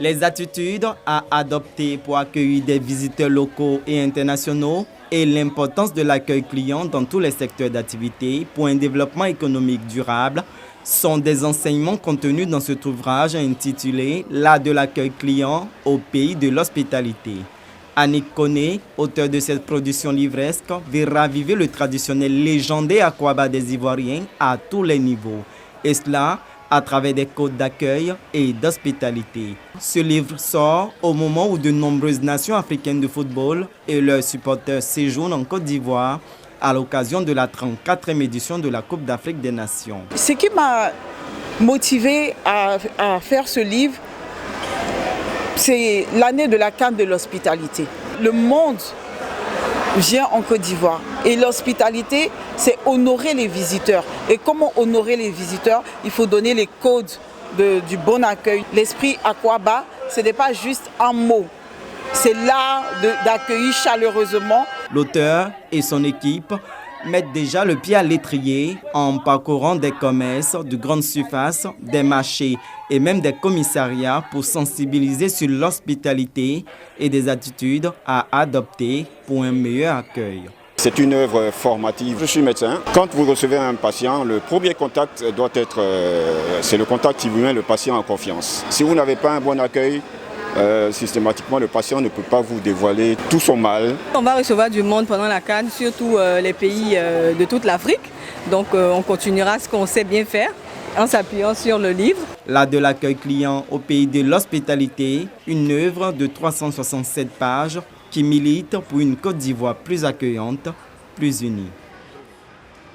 Les attitudes à adopter pour accueillir des visiteurs locaux et internationaux et l'importance de l'accueil client dans tous les secteurs d'activité pour un développement économique durable sont des enseignements contenus dans cet ouvrage intitulé « L'art de l'accueil client au pays de l'hospitalité ». Annick Koné, auteur de cette production livresque, veut raviver le traditionnel légendaire Akwaba des Ivoiriens à tous les niveaux, et cela à travers des codes d'accueil et d'hospitalité. Ce livre sort au moment où de nombreuses nations africaines de football et leurs supporters séjournent en Côte d'Ivoire à l'occasion de la 34e édition de la Coupe d'Afrique des Nations. Ce qui m'a motivé à faire ce livre, c'est l'année de la CAN de l'hospitalité. Le monde vient en Côte d'Ivoire et l'hospitalité, c'est honorer les visiteurs. Et comment honorer les visiteurs? Il faut donner les codes du bon accueil. L'esprit Akwaba, ce n'est pas juste un mot, c'est l'art d'accueillir chaleureusement. L'auteur et son équipe mettent déjà le pied à l'étrier en parcourant des commerces de grande surface, des marchés et même des commissariats pour sensibiliser sur l'hospitalité et des attitudes à adopter pour un meilleur accueil. C'est une œuvre formative. Je suis médecin. Quand vous recevez un patient, le premier contact doit être, c'est le contact qui vous met le patient en confiance. Si vous n'avez pas un bon accueil, systématiquement, le patient ne peut pas vous dévoiler tout son mal. On va recevoir du monde pendant la CAN, surtout les pays de toute l'Afrique. Donc on continuera ce qu'on sait bien faire en s'appuyant sur le livre. L'art de l'accueil client au pays de l'hospitalité, une œuvre de 367 pages qui milite pour une Côte d'Ivoire plus accueillante, plus unie.